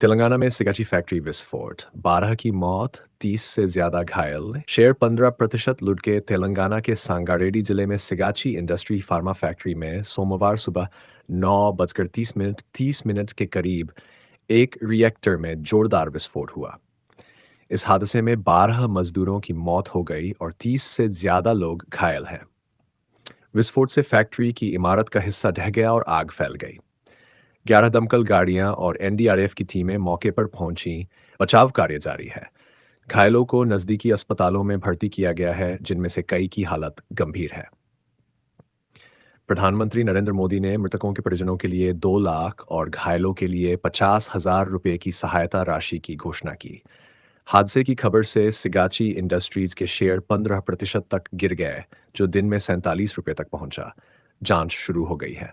तेलंगाना में सिगाची फैक्ट्री विस्फोट, 12 की मौत, 30 से ज्यादा घायल। शेयर 15% लुढ़ के तेलंगाना के सांगारेड्डी जिले में सिगाची इंडस्ट्री फार्मा फैक्ट्री में सोमवार सुबह 9:30 30 मिनट के करीब एक रिएक्टर में जोरदार विस्फोट हुआ। इस हादसे में 12 मजदूरों की मौत हो गई और 30 से ज्यादा लोग घायल हैं। विस्फोट से फैक्ट्री की इमारत का हिस्सा ढह गया और आग फैल गई। 11 दमकल गाड़ियां और एनडीआरएफ की टीमें मौके पर पहुंची। बचाव कार्य जारी है। घायलों को नजदीकी अस्पतालों में भर्ती किया गया है, जिनमें से कई की हालत गंभीर है। प्रधानमंत्री नरेंद्र मोदी ने मृतकों के परिजनों के लिए 2 लाख और घायलों के लिए 50,000 रुपए की सहायता राशि की घोषणा की। हादसे की खबर से सिगाची इंडस्ट्रीज के शेयर 15% तक गिर गए, जो दिन में 47 रुपए तक पहुंचा। जांच शुरू हो गई है।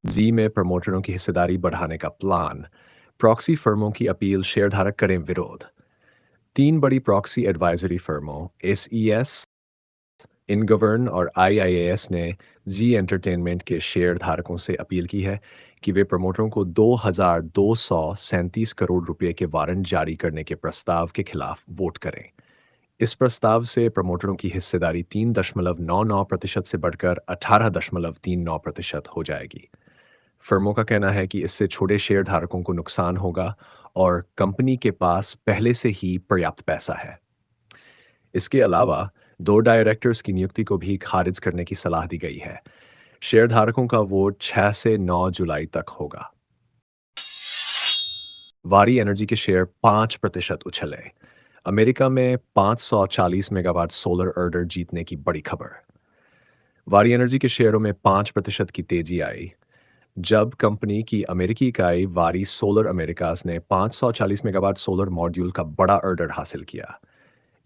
जी में प्रमोटरों की हिस्सेदारी बढ़ाने का प्लान, प्रॉक्सी फर्मों की अपील, शेयरधारक करें विरोध। 3 बड़ी प्रॉक्सी एडवाइजरी फर्मों एसईएस, इनगवर्न और आईआईएएस ने जी एंटरटेनमेंट के शेयर धारकों से अपील की है कि वे प्रमोटरों को 2,237 करोड़ रुपए के वारंट जारी करने के प्रस्ताव के खिलाफ वोट करें। इस प्रस्ताव से प्रमोटरों की हिस्सेदारी 3.99% से बढ़कर 18.39% हो जाएगी। फर्मों का कहना है कि इससे छोटे शेयर धारकों को नुकसान होगा और कंपनी के पास पहले से ही पर्याप्त पैसा है। इसके अलावा 2 डायरेक्टर्स की नियुक्ति को भी खारिज करने की सलाह दी गई है। शेयरधारकों का वोट 6 से 9 जुलाई तक होगा। वारी एनर्जी के शेयर 5% उछले। अमेरिका में 540 मेगावाट सोलर ऑर्डर जीतने की बड़ी खबर। वारी एनर्जी के शेयरों में 5% की तेजी आई जब कंपनी की अमेरिकी इकाई वारी सोलर अमेरिकास ने 540 मेगावाट सोलर मॉड्यूल का बड़ा ऑर्डर हासिल किया।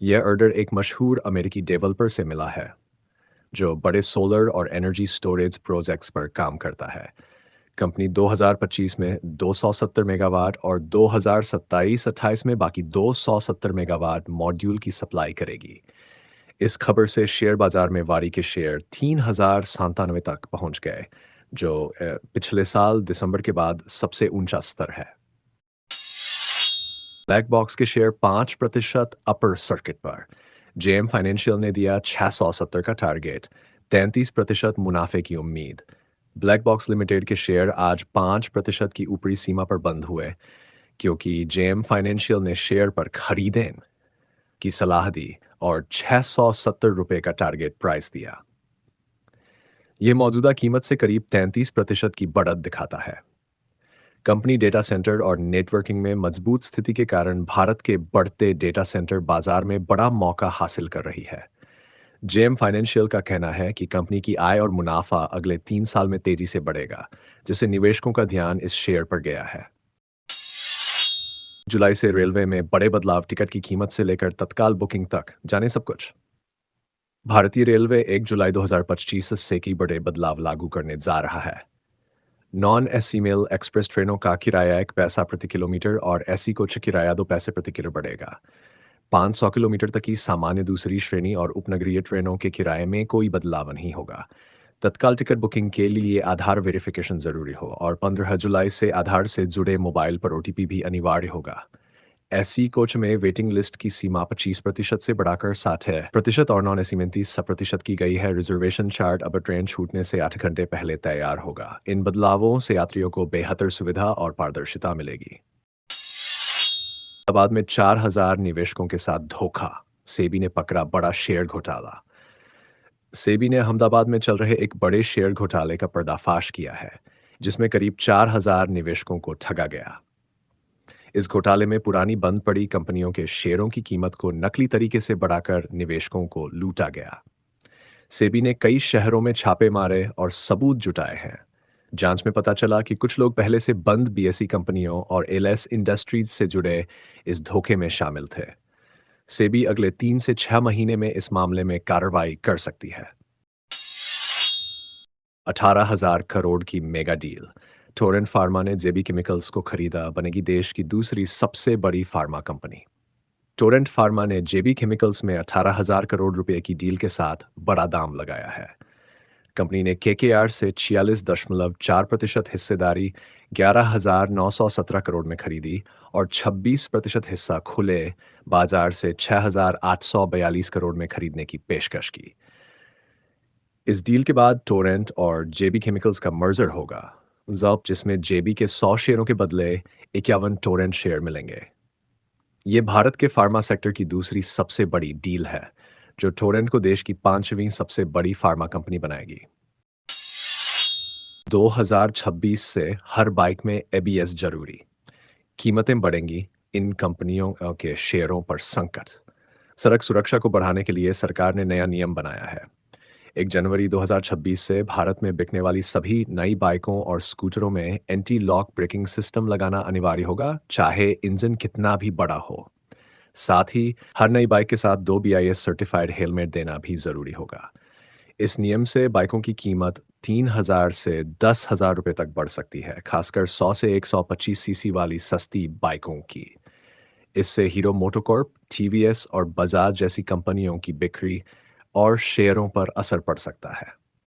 यह ऑर्डर एक मशहूर अमेरिकी डेवलपर से मिला है, जो बड़े सोलर और एनर्जी स्टोरेज प्रोजेक्ट्स पर काम करता है। कंपनी 2025 में 270 मेगावाट और 2027-28 में बाकी 270 मेगावाट मॉड्यूल की सप्लाई करेगी। इस खबर से शेयर बाजार में वारी के शेयर 3,097 तक पहुंच गए, जो पिछले साल दिसंबर के बाद सबसे ऊंचा स्तर है। ब्लैक बॉक्स के शेयर 5% अपर सर्किट पर। जेएम फाइनेंशियल ने दिया 670 का टारगेट, 33% मुनाफे की उम्मीद। ब्लैक बॉक्स लिमिटेड के शेयर आज 5% की ऊपरी सीमा पर बंद हुए, क्योंकि जेएम फाइनेंशियल ने शेयर पर खरीदें की सलाह दी और 670 रुपए का टारगेट प्राइस दिया। यह मौजूदा कीमत से करीब 33% की बढ़त दिखाता है। कंपनी डेटा सेंटर और नेटवर्किंग में मजबूत स्थिति के कारण भारत के बढ़ते डेटा सेंटर बाजार में बड़ा मौका हासिल कर रही है। जेएम फाइनेंशियल का कहना है कि कंपनी की आय और मुनाफा अगले 3 साल में तेजी से बढ़ेगा, जिससे निवेशकों का ध्यान इस शेयर पर गया है। जुलाई से रेलवे में बड़े बदलाव, टिकट की कीमत से लेकर तत्काल बुकिंग तक, जाने सब कुछ। भारतीय रेलवे 1 जुलाई 2025 से कई बड़े बदलाव लागू करने जा रहा है। नॉन एसी मेल एक्सप्रेस ट्रेनों का किराया 1 पैसा प्रति किलोमीटर और एसी कोच किराया 2 पैसे प्रति किलो बढ़ेगा। 500 किलोमीटर तक की सामान्य दूसरी श्रेणी और उपनगरीय ट्रेनों के किराए में कोई बदलाव नहीं होगा। तत्काल टिकट बुकिंग के लिए आधार वेरिफिकेशन जरूरी हो और 15 जुलाई से आधार से जुड़े मोबाइल पर ओटीपी भी अनिवार्य होगा। एसी कोच में वेटिंग लिस्ट की सीमा 25% से बढ़ाकर 60% और नॉन एसी में 30% की गई है। रिजर्वेशन चार्ट अब ट्रेन छूटने से 8 घंटे पहले तैयार होगा। इन बदलावों से यात्रियों को बेहतर सुविधा और पारदर्शिता मिलेगी। अहमदाबाद में 4,000 निवेशकों के साथ धोखा, सेबी ने पकड़ा बड़ा शेयर घोटाला। सेबी ने अहमदाबाद में चल रहे एक बड़े शेयर घोटाले का पर्दाफाश किया है, जिसमें करीब 4,000 निवेशकों को ठगा गया। इस घोटाले में पुरानी बंद पड़ी कंपनियों के शेयरों की कीमत को नकली तरीके से बढ़ाकर निवेशकों को लूटा गया। सेबी ने कई शहरों में छापे मारे और सबूत जुटाए हैं। जांच में पता चला कि कुछ लोग पहले से बंद बीएसई कंपनियों और एलएस इंडस्ट्रीज से जुड़े इस धोखे में शामिल थे। सेबी अगले 3 से 6 महीने में इस मामले में कार्रवाई कर सकती है। 18,000 करोड़ की मेगा डील, टोरेंट फार्मा ने जेबी केमिकल्स को खरीदा, बनेगी देश की दूसरी सबसे बड़ी फार्मा कंपनी। टोरेंट फार्मा ने जेबी केमिकल्स में 18,000 करोड़ रुपए की डील के साथ बड़ा दाम लगाया है। कंपनी ने केकेआर से 46.4% हिस्सेदारी, 11,917 करोड़ में खरीदी और 26% हिस्सा खुले बाजार से 6,842 करोड़ में खरीदने की पेशकश की। इस डील के बाद टोरेंट और जेबी केमिकल्स का मर्जर होगा, जब जिसमें जेबी के 100 शेयरों के बदले 51 टोरेंट शेयर मिलेंगे। ये भारत के फार्मा सेक्टर की दूसरी सबसे बड़ी डील है, जो टोरेंट को देश की पांचवीं सबसे बड़ी फार्मा कंपनी बनाएगी। 2026 से हर बाइक में एबीएस जरूरी। कीमतें बढ़ेंगी, इन कंपनियों के शेयरों पर संकट। सड़क सुरक्षा को बढ़ाने के लिए सरकार ने नया नियम बनाया है। 1 जनवरी 2026 से भारत में बिकने वाली सभी नई बाइकों और स्कूटरों में एंटी लॉक ब्रेकिंग सिस्टम लगाना अनिवार्य होगा, चाहे इंजन कितना भी बड़ा हो। साथ ही हर नई बाइक के साथ 2 बीआईएस सर्टिफाइड हेलमेट देना भी जरूरी होगा। इस नियम से बाइकों की कीमत 3,000 से 10,000 रुपए तक बढ़ सकती है, खासकर 100 से 125 सीसी वाली सस्ती बाइकों की। इससे हीरो मोटोकॉर्प, टीवीएस और बजाज जैसी कंपनियों की बिक्री और शेयरों पर असर पड़ सकता है।